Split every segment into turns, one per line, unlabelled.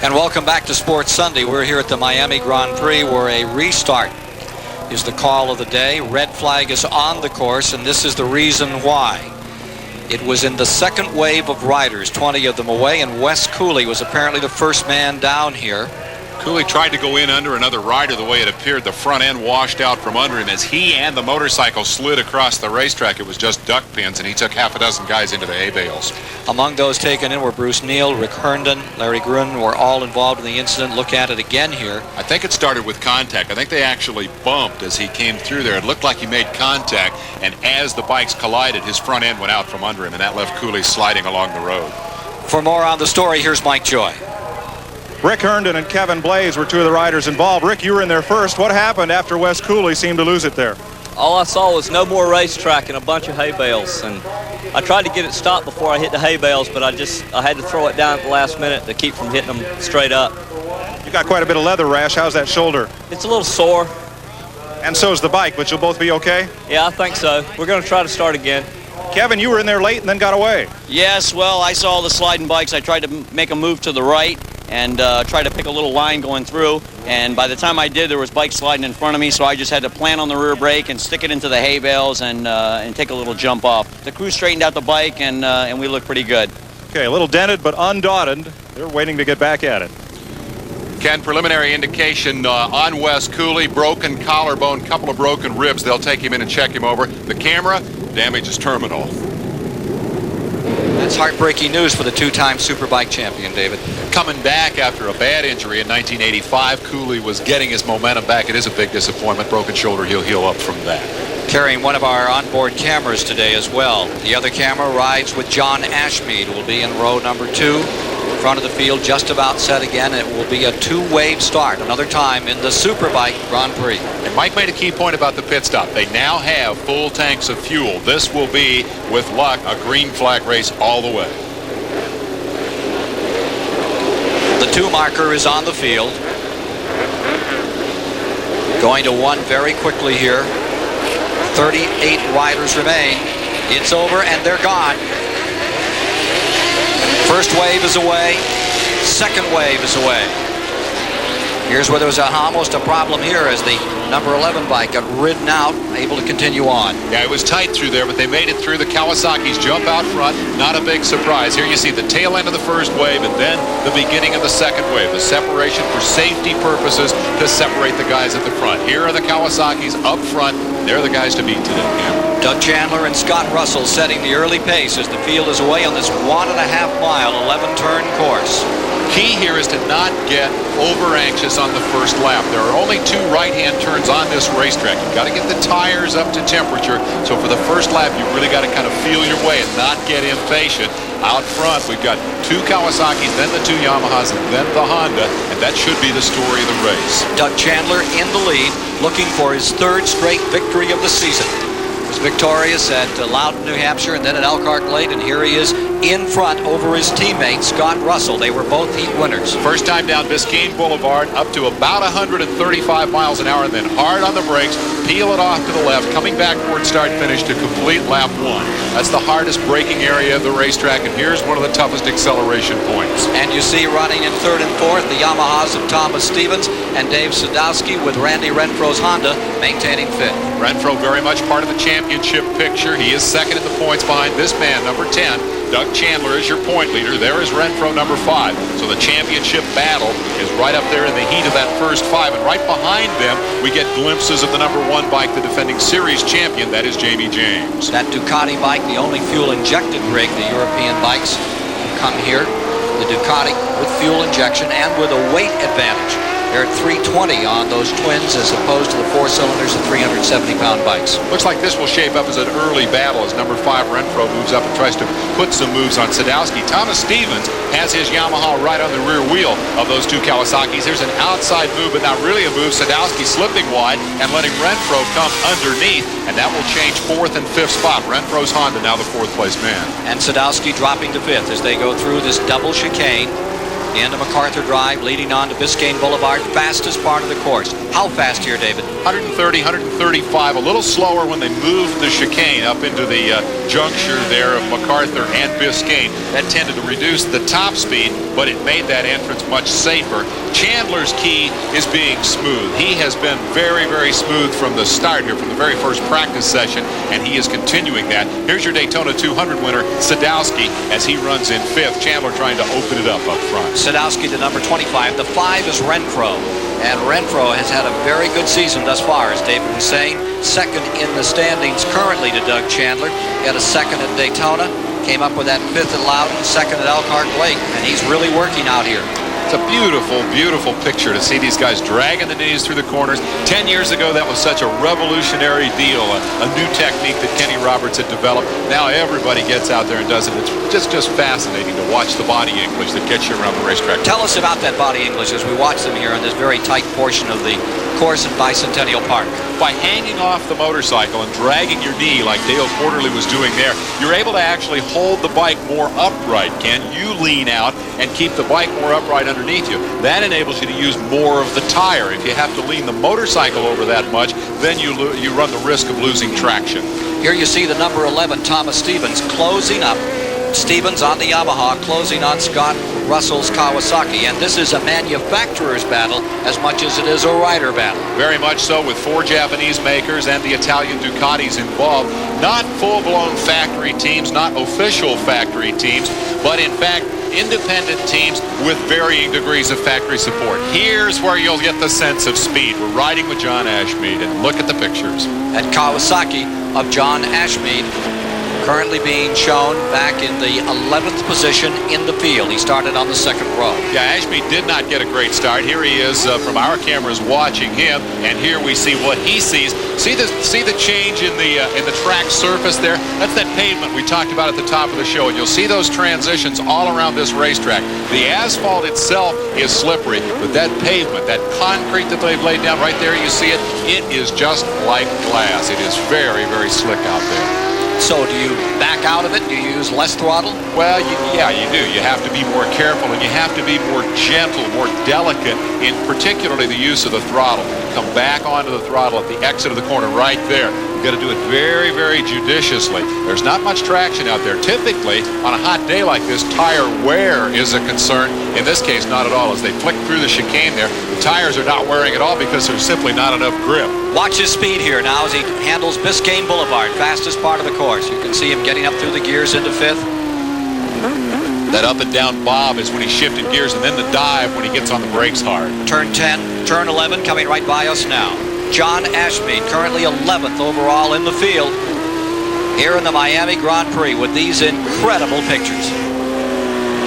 And welcome back to Sports Sunday. We're here at the Miami Grand Prix where a restart is the call of the day. Red flag is on the course, and this is the reason why. It was in the second wave of riders, 20 of them away, and Wes Cooley was apparently the first man down here.
Cooley tried to go in under another rider the way it appeared. The front end washed out from under him as he and the motorcycle slid across the racetrack. It was just duck pins, and he took half a dozen guys into the hay bales.
Among those taken in were Bruce Neal, Rick Herndon, Larry Grun were all involved in the incident. Look at it again here.
I think it started with contact. I think they actually bumped as he came through there. It looked like he made contact, and as the bikes collided, his front end went out from under him, and that left Cooley sliding along the road.
For more on the story, here's Mike Joy.
Rick Herndon and Kevin Blaze were two of the riders involved. Rick, you were in there first. What happened after Wes Cooley seemed to lose it there?
All I saw was no more racetrack and a bunch of hay bales. And I tried to get it stopped before I hit the hay bales, but I had to throw it down at the last minute to keep from hitting them straight up.
You got quite a bit of leather rash. How's that shoulder?
It's a little sore.
And so's the bike, but you'll both be okay?
Yeah, I think so. We're going to try to start again.
Kevin, you were in there late and then got away.
Yes, well, I saw the sliding bikes. I tried to make a move to the right and try to pick a little line going through, and by the time I did, there was bikes sliding in front of me, so I just had to plant on the rear brake and stick it into the hay bales and take a little jump off. The crew straightened out the bike, and we looked pretty good.
Okay, a little dented but undaunted. They're waiting to get back at it.
Ken, preliminary indication on Wes Cooley, broken collarbone, couple of broken ribs. They'll take him in and check him over. The camera, damage is terminal.
That's heartbreaking news for the two-time Superbike champion, David.
Coming back after a bad injury in 1985, Cooley was getting his momentum back. It is a big disappointment. Broken shoulder, he'll heal up from that.
Carrying one of our onboard cameras today as well. The other camera rides with John Ashmead, who will be in row number 2. Front of the field just about set again. It will be a two-wave start another time in the Superbike Grand Prix.
And Mike made a key point about the pit stop. They now have full tanks of fuel. This will be, with luck, a green flag race all the way.
The 2 marker is on the field. Going to 1 very quickly here. 38 riders remain. It's over and they're gone. First wave is away. Second wave is away. Here's where there was almost a problem here as the number 11 bike got ridden out, able to continue on.
Yeah, it was tight through there, but they made it through. The Kawasaki's jump out front. Not a big surprise. Here you see the tail end of the first wave and then the beginning of the second wave. The separation for safety purposes to separate the guys at the front. Here are the Kawasaki's up front. They're the guys to beat today. Yeah.
Doug Chandler and Scott Russell setting the early pace as the field is away on this 1.5-mile, 11-turn course.
Key here is to not get over anxious on the first lap. There are only 2 right-hand turns on this racetrack. You've got to get the tires up to temperature. So for the first lap, you've really got to kind of feel your way and not get impatient. Out front, we've got 2 Kawasaki's, then the 2 Yamahas, and then the Honda, and that should be the story of the race.
Doug Chandler in the lead, looking for his 3rd straight victory of the season. Was victorious at Loudon, New Hampshire, and then at Elkhart Lake, and here he is in front over his teammate, Scott Russell. They were both heat winners.
First time down Biscayne Boulevard, up to about 135 miles an hour, and then hard on the brakes, peel it off to the left, coming back toward start-finish to complete lap 1. That's the hardest braking area of the racetrack, and here's one of the toughest acceleration points.
And you see running in 3rd and 4th, the Yamahas of Thomas Stevens and Dave Sadowski with Randy Renfro's Honda maintaining 5th.
Renfro very much part of the championship picture. He is 2nd in the points behind this man, number 10. Doug Chandler is your point leader. There is Renfro, number 5. So the championship battle is right up there in the heat of that first 5. And right behind them, we get glimpses of the number 1 bike, the defending series champion. That is Jamie James.
That Ducati bike, the only fuel-injected rig. The European bikes come here. The Ducati with fuel injection and with a weight advantage. They're at 320 on those twins as opposed to the 4-cylinders of 370-pound bikes.
Looks like this will shape up as an early battle as number 5 Renfro moves up and tries to put some moves on Sadowski. Thomas Stevens has his Yamaha right on the rear wheel of those 2 Kawasaki's. There's an outside move, but not really a move. Sadowski slipping wide and letting Renfro come underneath, and that will change 4th and 5th spot. Renfro's Honda now the 4th place man.
And Sadowski dropping to 5th as they go through this double chicane. into MacArthur Drive, leading on to Biscayne Boulevard, fastest part of the course. How fast here, David?
130, 135, a little slower when they moved the chicane up into the juncture there of MacArthur and Biscayne. That tended to reduce the top speed, but it made that entrance much safer. Chandler's key is being smooth. He has been very, very smooth from the start here, from the very first practice session, and he is continuing that. Here's your Daytona 200 winner, Sadowski, as he runs in 5th. Chandler trying to open it up front.
Sadowski, the number 25. The 5 is Renfro. And Renfro has had a very good season thus far, as David was saying. Second in the standings currently to Doug Chandler. He had a second at Daytona. Came up with that 5th at Loudon, second at Elkhart Lake. And he's really working out here.
It's a beautiful, beautiful picture to see these guys dragging the knees through the corners. 10 years ago, that was such a revolutionary deal, a new technique that Kenny Roberts had developed. Now everybody gets out there and does it. It's just fascinating to watch the body English that gets you around the racetrack.
Tell us about that body English as we watch them here in this very tight portion of the course in Bicentennial Park.
By hanging off the motorcycle and dragging your knee like Dale Quarterly was doing there, you're able to actually hold the bike more upright, Ken. You lean out and keep the bike more upright underneath you. That enables you to use more of the tire. If you have to lean the motorcycle over that much, then you run the risk of losing traction.
Here you see the number 11, Thomas Stevens, closing up. Stevens on the Yamaha, closing on Scott Russell's Kawasaki. And this is a manufacturer's battle as much as it is a rider battle.
Very much so, with 4 Japanese makers and the Italian Ducatis involved. Not full-blown factory teams, not official factory teams, but in fact, independent teams with varying degrees of factory support. Here's where you'll get the sense of speed. We're riding with John Ashmead, and look at the pictures.
At Kawasaki of John Ashmead, currently being shown back in the 11th position in the field. He started on the 2nd row.
Yeah, Ashmead did not get a great start. Here he is from our cameras watching him, and here we see what he sees. See the change in the track surface there? That's that pavement we talked about at the top of the show, and you'll see those transitions all around this racetrack. The asphalt itself is slippery, but that pavement, that concrete that they've laid down right there, you see it, it is just like glass. It is very, very slick out there.
So do you back out of it? Do you use less throttle?
Well, yeah, you do. You have to be more careful, and you have to be more gentle, more delicate in particularly the use of the throttle. Come back onto the throttle at the exit of the corner right there. You've got to do it very, very judiciously. There's not much traction out there. Typically, on a hot day like this, tire wear is a concern. In this case, not at all. As they flick through the chicane there, the tires are not wearing at all because there's simply not enough grip.
Watch his speed here now as he handles Biscayne Boulevard, fastest part of the course. You can see him getting up through the gears into 5th.
That up and down bob is when he shifted gears, and then the dive when he gets on the brakes hard.
Turn 10, turn 11 coming right by us now. John Ashmead, currently 11th overall in the field here in the Miami Grand Prix with these incredible pictures.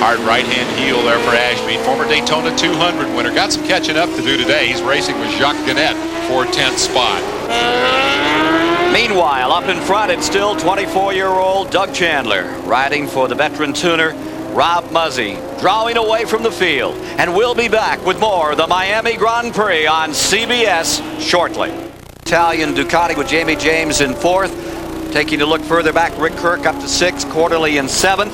Hard right-hand heel there for Ashmead, former Daytona 200 winner. Got some catching up to do today. He's racing with Jacques Gannett for 10th spot.
Meanwhile, up in front, it's still 24-year-old Doug Chandler, riding for the veteran tuner Rob Muzzy, drawing away from the field. And we'll be back with more of the Miami Grand Prix on CBS shortly. Italian Ducati with Jamie James in 4th. Taking a look further back, Rick Kirk up to 6th, Quarterly in 7th.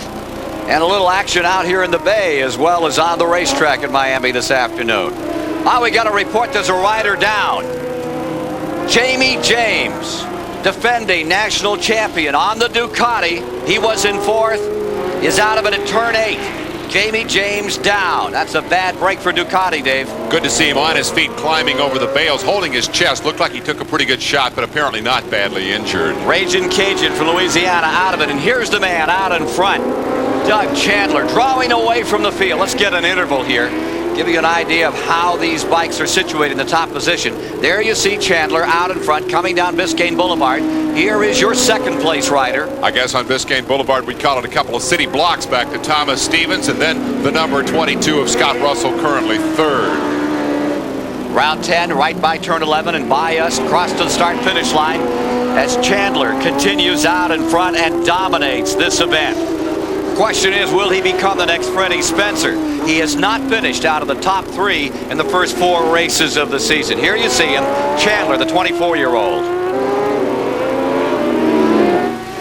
And a little action out here in the Bay as well as on the racetrack in Miami this afternoon. We got a report there's a rider down. Jamie James, defending national champion on the Ducati. He was in 4th. Is out of it at turn 8. Jamie James down. That's a bad break for Ducati, Dave.
Good to see him on his feet, climbing over the bales, holding his chest. Looked like he took a pretty good shot, but apparently not badly injured.
Raging Cajun from Louisiana out of it, and here's the man out in front. Doug Chandler drawing away from the field. Let's get an interval here. Give you an idea of how these bikes are situated in the top position. There you see Chandler out in front coming down Biscayne Boulevard. Here is your 2nd place rider.
I guess on Biscayne Boulevard we'd call it a couple of city blocks back to Thomas Stevens, and then the number 22 of Scott Russell, currently 3rd.
Round 10 right by turn 11 and by us, cross to the start finish line as Chandler continues out in front and dominates this event. Question is, will he become the next Freddie Spencer? He has not finished out of the top 3 in the first 4 races of the season. Here you see him, Chandler, the 24-year-old.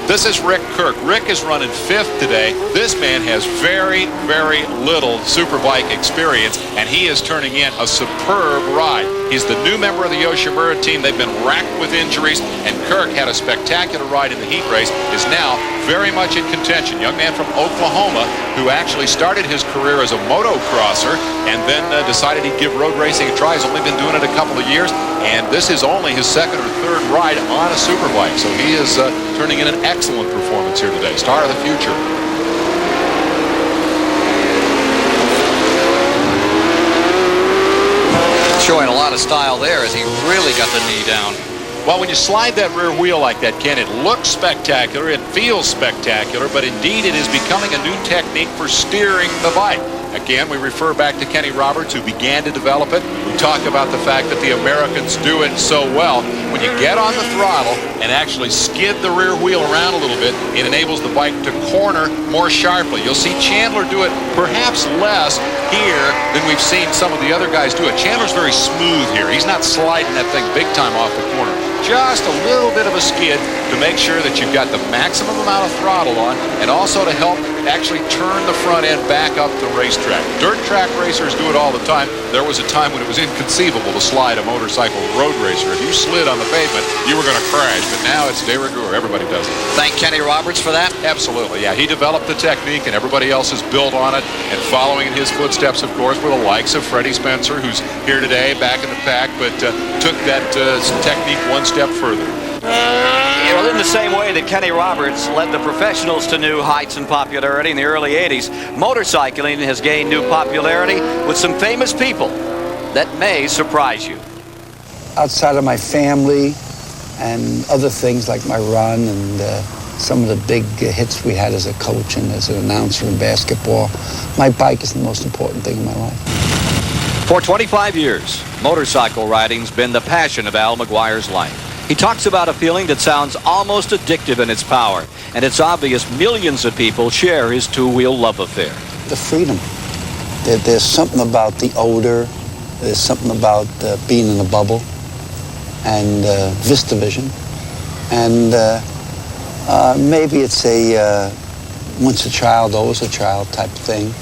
This is Rick Kirk. Rick is running 5th today. This man has very, very little superbike experience, and he is turning in a superb ride. He's the new member of the Yoshimura team. They've been racked with injuries, and Kirk had a spectacular ride in the heat race, is now very much in contention. Young man from Oklahoma who actually started his career as a motocrosser and then decided he'd give road racing a try. He's only been doing it a couple of years, and this is only his 2nd or 3rd ride on a superbike. So he is turning in an excellent performance here today. Star of the future.
Showing a lot of style there as he really got the knee down.
Well, when you slide that rear wheel like that, Ken, it looks spectacular, it feels spectacular, but indeed it is becoming a new technique for steering the bike. Again, we refer back to Kenny Roberts, who began to develop it. We talk about the fact that the Americans do it so well. When you get on the throttle and actually skid the rear wheel around a little bit, it enables the bike to corner more sharply. You'll see Chandler do it perhaps less here than we've seen some of the other guys do it. Chandler's very smooth here. He's not sliding that thing big time off the corner. Just a little bit of a skid to make sure that you've got the maximum amount of throttle on, and also to help actually turn the front end back up the racetrack. Dirt track racers do it all the time. There was a time when it was inconceivable to slide a motorcycle road racer. If you slid on the pavement, you were going to crash, but now it's de rigueur. Everybody does it.
Thank Kenny Roberts for that.
Absolutely, yeah. He developed the technique, and everybody else has built on it, and following in his footsteps, of course, were the likes of Freddie Spencer, who's here today, back in the pack, but took that technique one step further.
Well, in the same way that Kenny Roberts led the professionals to new heights in popularity in the early 80s, motorcycling has gained new popularity with some famous people that may surprise you.
Outside of my family and other things like my run and some of the big hits we had as a coach and as an announcer in basketball, my bike is the most important thing in my life.
For 25 years, motorcycle riding's been the passion of Al McGuire's life. He talks about a feeling that sounds almost addictive in its power, and it's obvious millions of people share his two-wheel love affair.
The freedom. There's something about the odor. There's something about being in a bubble and vista vision. And maybe it's a once a child, always a child type of thing.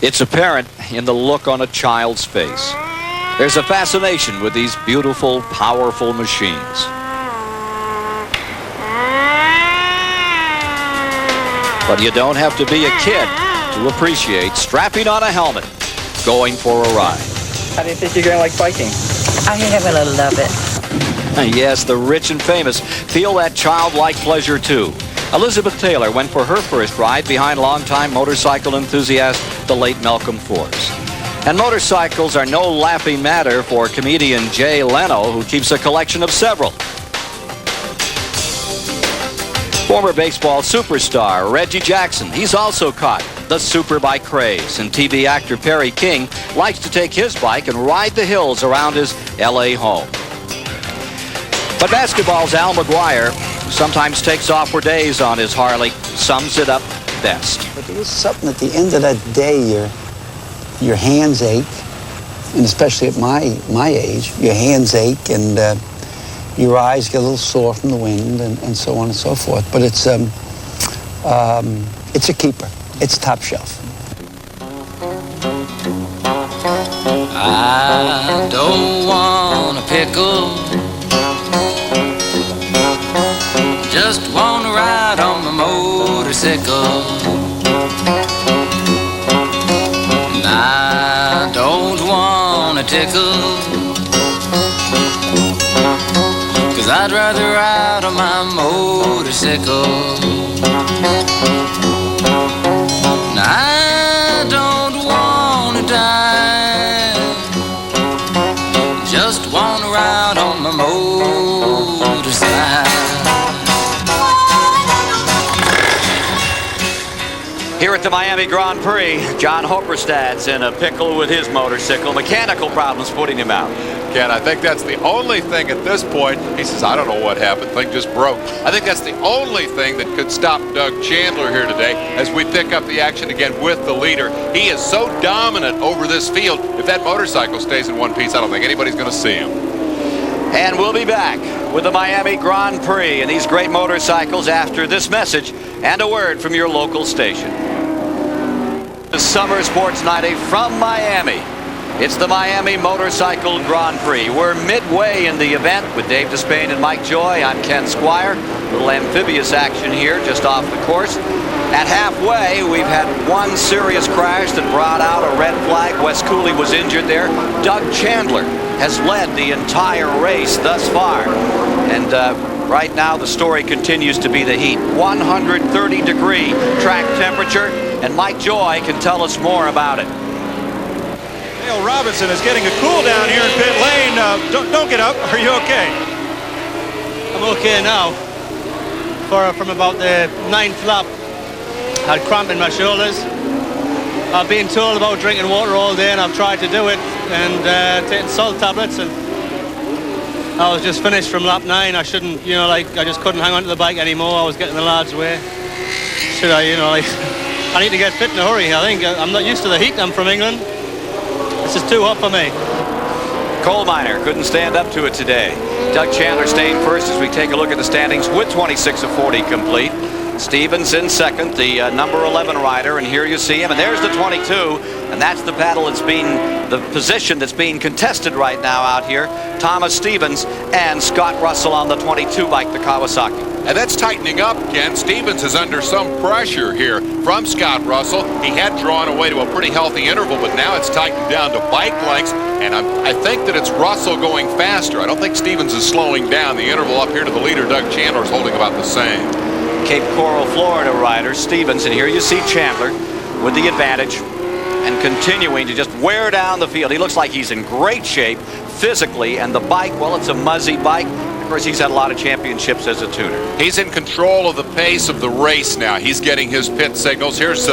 It's apparent in the look on a child's face. There's a fascination with these beautiful, powerful machines. But you don't have to be a kid to appreciate strapping on a helmet, going for a ride.
How do you think you're going to like biking?
I think I'm going to love it.
Yes, the rich and famous feel that childlike pleasure too. Elizabeth Taylor went for her first ride behind longtime motorcycle enthusiast, the late Malcolm Forbes. And motorcycles are no laughing matter for comedian Jay Leno, who keeps a collection of several. Former baseball superstar Reggie Jackson, he's also caught the superbike craze. And TV actor Perry King likes to take his bike and ride the hills around his LA home. But basketball's Al McGuire sometimes takes off for days on his Harley, sums it up best.
But there is something at the end of that day, your hands ache, and especially at my age, your hands ache and your eyes get a little sore from the wind and so on and so forth. But it's a keeper. It's top shelf.
I don't want a pickle, just want to ride on my motorcycle. I don't want a tickle, 'cause I'd rather ride on my motorcycle. I don't want to die, just want to ride on my motorcycle.
Here at the Miami Grand Prix, John Hopperstad's in a pickle with his motorcycle. Mechanical problems putting him out.
Ken, I think that's the only thing at this point. He says, I don't know what happened. Thing just broke. I think that's the only thing that could stop Doug Chandler here today as we pick up the action again with the leader. He is so dominant over this field. If that motorcycle stays in one piece, I don't think anybody's going to see him.
And we'll be back with the Miami Grand Prix and these great motorcycles after this message and a word from your local station. The Summer Sports 90 from Miami. It's the Miami Motorcycle Grand Prix. We're midway in the event with Dave Despain and Mike Joy. I'm Ken Squire. A little amphibious action here just off the course. At halfway, we've had one serious crash that brought out a red flag. Wes Cooley was injured there. Doug Chandler has led the entire race thus far. And right now the story continues to be the heat. 130-degree track temperature. And Mike Joy can tell us more about it.
Dale Robinson is getting a cool down here in pit lane. Don't get up. Are you okay?
I'm okay now. From about the 9th lap, I had cramp in my shoulders. I've been told about drinking water all day, and I've tried to do it, and taking salt tablets, and I was just finished from lap 9. I shouldn't, I just couldn't hang on to the bike anymore. I was getting the lads' way. Should I, I need to get fit in a hurry. I think I'm not used to the heat. I'm from England. This is too hot for me.
Coal miner couldn't stand up to it today. Doug Chandler staying first as we take a look at the standings with 26 of 40 complete. Stevens in second, the number 11 rider, and here you see him, and there's the 22, and that's the battle that's being, the position that's being contested right now out here. Thomas Stevens and Scott Russell on the 22 bike, the Kawasaki.
And that's tightening up, Ken. Stevens is under some pressure here from Scott Russell. He had drawn away to a pretty healthy interval, but now it's tightened down to bike lengths, and I think that it's Russell going faster. I don't think Stevens is slowing down. The interval up here to the leader, Doug Chandler, is holding about the same.
Cape Coral, Florida rider Stevens, and here you see Chandler with the advantage and continuing to just wear down the field. He looks like he's in great shape physically, and the bike, well, it's a Muzzy bike. Of course, he's had a lot of championships as a tuner.
He's in control of the pace of the race now. He's getting his pit signals. Here's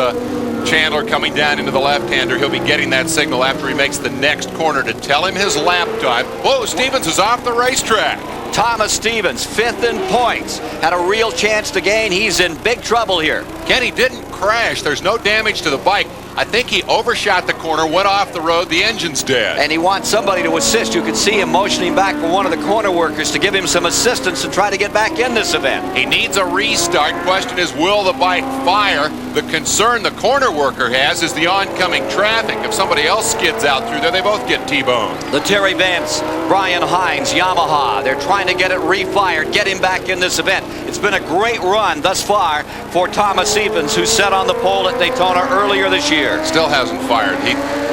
Chandler coming down into the left-hander. He'll be getting that signal after he makes the next corner to tell him his lap time. Whoa, Stevens is off the racetrack.
Thomas Stevens, 5th in points, had a real chance to gain. He's in big trouble here.
Kenny didn't crash. There's no damage to the bike. I think he overshot the corner, went off the road, the engine's dead.
And he wants somebody to assist. You can see him motioning back for one of the corner workers to give him some assistance and try to get back in this event.
He needs a restart. Question is, will the bike fire? The concern the corner worker has is the oncoming traffic. If somebody else skids out through there, they both get T-boned.
The Terry Vance, Brian Hines, Yamaha, they're trying to get it refired, get him back in this event. It's been a great run thus far for Thomas Stevens, who set on the pole at Daytona earlier this year.
Still hasn't fired.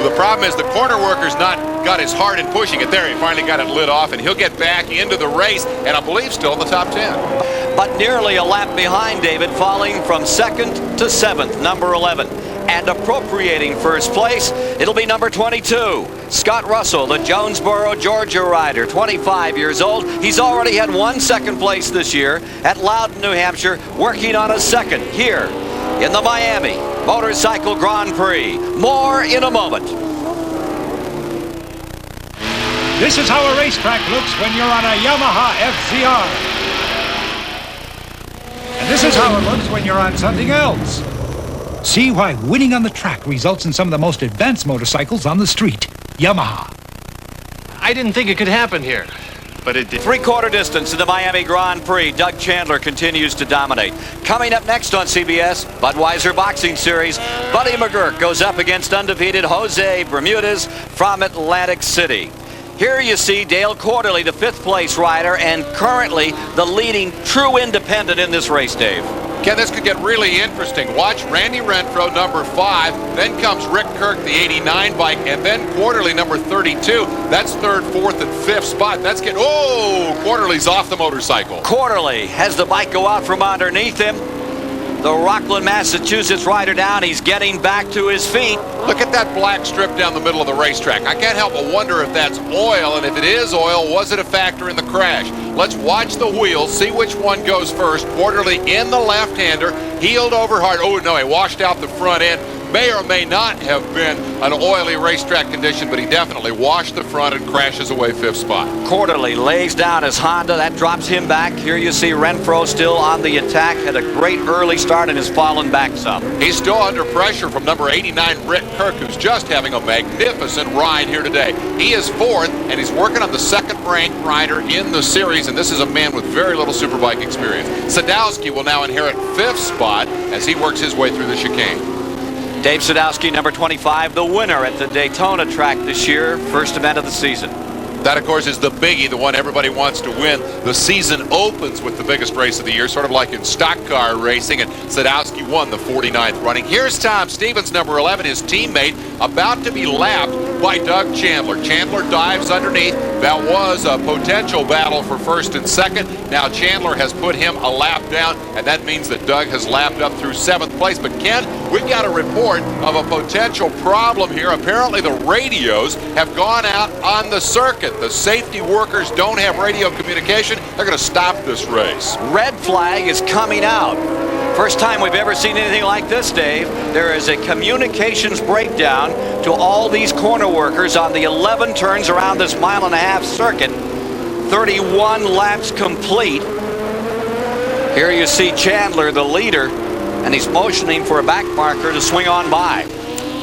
The problem is the corner worker's not got his heart in pushing it there. He finally got it lit off, and he'll get back into the race, and I believe still in the top 10.
But nearly a lap behind David, falling from 2nd to 7th, number 11. And appropriating first place, it'll be number 22, Scott Russell, the Jonesboro, Georgia rider, 25 years old. He's already had 1 second place this year at Loudon, New Hampshire, working on a second here in the Miami Motorcycle Grand Prix. More in a moment.
This is how a racetrack looks when you're on a Yamaha FZR. And this is how it looks when you're on something else. See why winning on the track results in some of the most advanced motorcycles on the street. Yamaha.
I didn't think it could happen here, but it did.
3/4 distance in the Miami Grand Prix. Doug Chandler continues to dominate. Coming up next on CBS, Budweiser Boxing Series, Buddy McGurk goes up against undefeated Jose Bermudez from Atlantic City. Here you see Dale Quarterly, the 5th place rider, and currently the leading true independent in this race, Dave.
Ken, this could get really interesting. Watch Randy Renfro, number 5. Then comes Rick Kirk, the 89 bike, and then Quarterly, number 32. That's 3rd, 4th, and 5th spot. That's getting, oh, Quarterly's off the motorcycle.
Quarterly has the bike go out from underneath him. The Rockland, Massachusetts rider down. He's getting back to his feet.
Look at that black strip down the middle of the racetrack. I can't help but wonder if that's oil, and if it is oil, was it a factor in the crash? Let's watch the wheels, see which one goes first. Quarterly in the left-hander, heeled over hard. Oh, no, he washed out the front end. may or may not have been an oily racetrack condition, but he definitely washed the front and crashes away 5th spot.
Quarterly lays down his Honda. That drops him back. Here you see Renfro still on the attack. Had a great early start and has fallen back some.
He's still under pressure from number 89, Britt Kirk, who's just having a magnificent ride here today. He is 4th, and he's working on the 2nd-ranked rider in the series, and this is a man with very little Superbike experience. Sadowski will now inherit 5th spot as he works his way through the chicane.
Dave Sadowski, number 25, the winner at the Daytona track this year, first event of the season.
That, of course, is the biggie, the one everybody wants to win. The season opens with the biggest race of the year, sort of like in stock car racing, and Sadowski won the 49th running. Here's Tom Stevens, number 11, his teammate, about to be lapped by Doug Chandler. Chandler dives underneath. That was a potential battle for 1st and 2nd. Now Chandler has put him a lap down, and that means that Doug has lapped up through 7th place. But Ken, we've got a report of a potential problem here. Apparently the radios have gone out on the circuit. The safety workers don't have radio communication. They're going to stop this race.
Red flag is coming out. First time we've ever seen anything like this, Dave. There is a communications breakdown to all these corner workers on the 11 turns around this 1.5-mile circuit. 31 laps complete. Here you see Chandler, the leader, and he's motioning for a back marker to swing on by.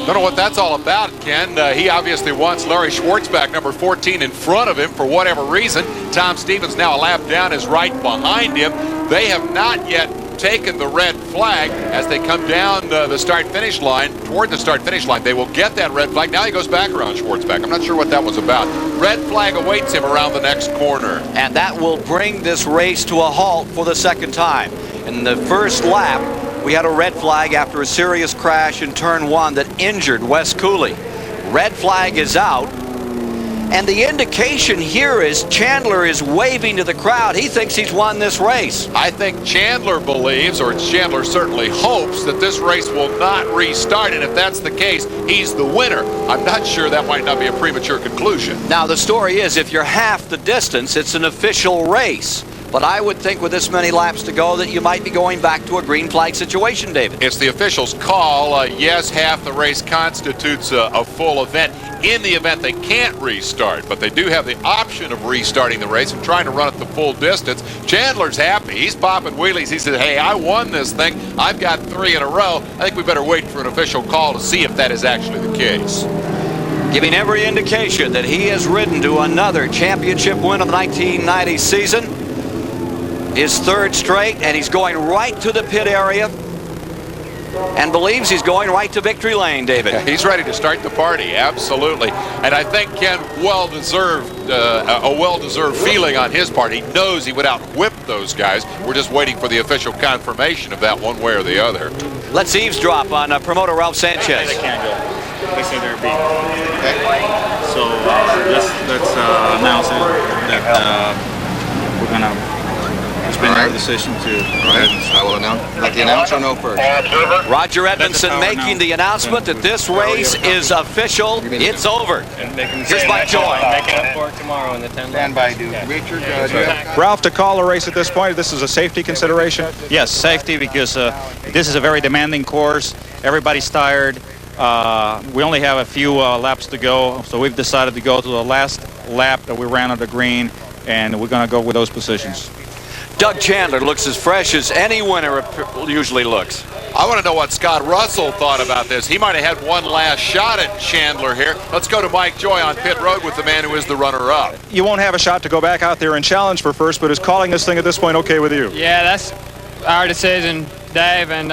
Don't know what that's all about, Ken. He obviously wants Larry Schwartzback, number 14, in front of him for whatever reason. Tom Stevens, now a lap down, is right behind him. They have not yet taken the red flag as they come down the start-finish line, toward the start-finish line. They will get that red flag. Now he goes back around Schwartzback. I'm not sure what that was about. Red flag awaits him around the next corner.
And that will bring this race to a halt for the 2nd time. In the first lap, we had a red flag after a serious crash in turn 1 that injured Wes Cooley. Red flag is out. And the indication here is Chandler is waving to the crowd. He thinks he's won this race.
I think Chandler believes, or Chandler certainly hopes, that this race will not restart. And if that's the case, he's the winner. I'm not sure that might not be a premature conclusion.
Now, the story is if you're half the distance, it's an official race. But I would think with this many laps to go that you might be going back to a green flag situation, David.
It's the officials' call. Yes, half the race constitutes a full event in the event they can't restart. But they do have the option of restarting the race and trying to run it the full distance. Chandler's happy. He's popping wheelies. He said, hey, I won this thing. I've got 3 in a row. I think we better wait for an official call to see if that is actually the case.
Giving every indication that he has ridden to another championship win of the 1990 season. His 3rd straight, and he's going right to the pit area and believes he's going right to victory lane, David.
He's ready to start the party, absolutely. And I think Ken, a well-deserved feeling on his part. He knows he would out-whip those guys. We're just waiting for the official confirmation of that one way or the other.
Let's eavesdrop on promoter Ralph Sanchez.
They can't go. They say they're beaten. Okay. So let's announce it that we're going to... It's been our decision to go ahead and I will announce. Let the announcer know first.
Roger Edmondson making the announcement that this race is official. It's over. Here's Mike Joy.
Making up for it tomorrow in the 10. Stand by, do Richard.
Ralph, to call a race at this point, this is a safety consideration?
Yes, safety, because this is a very demanding course. Everybody's tired. We only have a few laps to go, so we've decided to go to the last lap that we ran on the green, and we're going to go with those positions.
Doug Chandler looks as fresh as any winner usually looks.
I want to know what Scott Russell thought about this. He might have had one last shot at Chandler here. Let's go to Mike Joy on pit road with the man who is the runner-up.
You won't have a shot to go back out there and challenge for first, but is calling this thing at this point okay with you?
Yeah, that's our decision, Dave and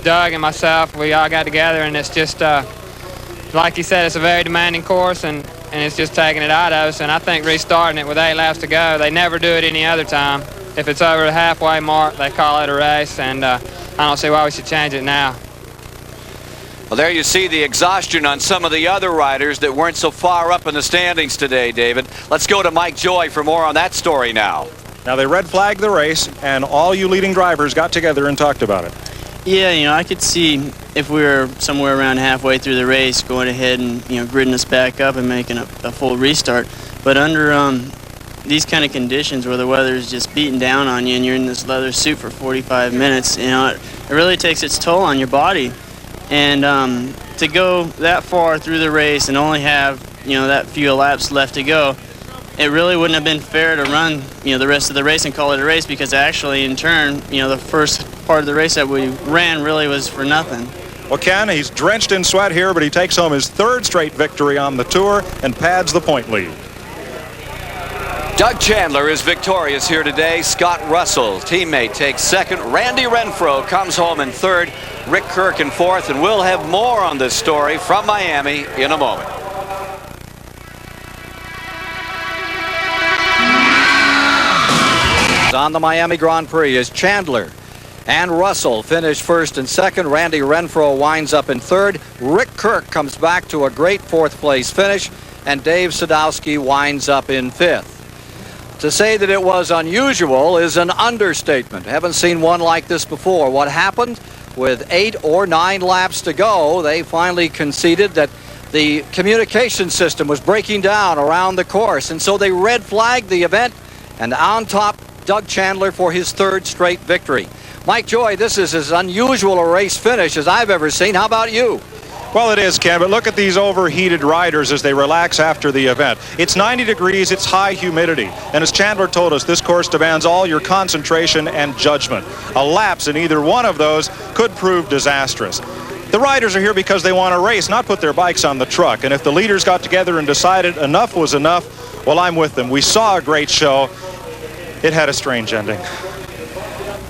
Doug and myself. We all got together, and it's just, like you said, it's a very demanding course, and it's just taking it out of us. And I think restarting it with 8 laps to go, they never do it any other time. If it's over the halfway mark, they call it a race, and I don't see why we should change it now.
Well, there you see the exhaustion on some of the other riders that weren't so far up in the standings today, David. Let's go to Mike Joy for more on that story now.
Now, they red flagged the race, and all you leading drivers got together and talked about it.
Yeah, you know, I could see if we were somewhere around halfway through the race going ahead and, you know, gridding us back up and making a full restart. But under these kind of conditions where the weather is just beating down on you and you're in this leather suit for 45 minutes, you know, it really takes its toll on your body. And to go that far through the race and only have, that few laps left to go, it really wouldn't have been fair to run, the rest of the race and call it a race, because actually, in turn, the first part of the race that we ran really was for nothing.
Well, Ken, he's drenched in sweat here, but he takes home his third straight victory on the Tour and pads the point lead.
Doug Chandler is victorious here today. Scott Russell, teammate, takes second. Randy Renfro comes home in third. Rick Kirk in fourth, and we'll have more on this story from Miami in a moment.
On the Miami Grand Prix is Chandler and Russell finish first and second. Randy Renfro winds up in third. Rick Kirk comes back to a great fourth place finish, and Dave Sadowski winds up in fifth. To say that it was unusual is an understatement. Haven't seen one like this before. What happened? With 8 or 9 laps to go, they finally conceded that the communication system was breaking down around the course, and so they red flagged the event, and on top, Doug Chandler for his third straight victory. Mike Joy, this is as unusual a race finish as I've ever seen. How about you?
Well, it is, Ken, but look at these overheated riders as they relax after the event. It's 90 degrees, it's high humidity, and as Chandler told us, this course demands all your concentration and judgment. A lapse in either one of those could prove disastrous. The riders are here because they want to race, not put their bikes on the truck, and if the leaders got together and decided enough was enough, well, I'm with them. We saw a great show. It had a strange ending.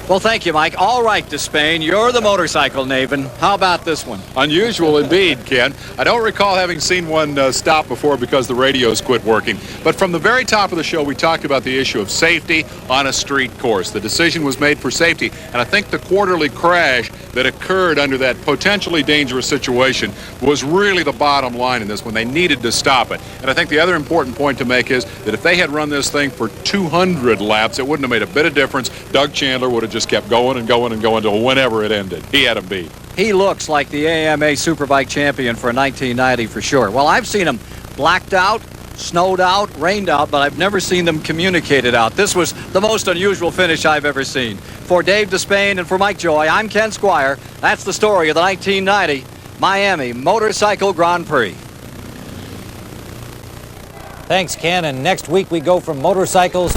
Well, thank you, Mike. All right, Despain, you're the motorcycle Naven. How about this one?
Unusual indeed, Ken. I don't recall having seen one stop before because the radios quit working. But from the very top of the show, we talked about the issue of safety on a street course. The decision was made for safety, and I think the quarterly crash that occurred under that potentially dangerous situation was really the bottom line in this when they needed to stop it. And I think the other important point to make is that if they had run this thing for 200 laps, it wouldn't have made a bit of difference. Doug Chandler would have just kept going and going and going until whenever it ended. He had him beat.
He looks like the AMA Superbike champion for 1990 for sure. Well, I've seen him blacked out, snowed out, rained out, but I've never seen them communicated out. This was the most unusual finish I've ever seen. For Dave Despain and for Mike Joy, I'm Ken Squire. That's the story of the 1990 Miami Motorcycle Grand Prix.
Thanks, Ken. And next week we go from motorcycles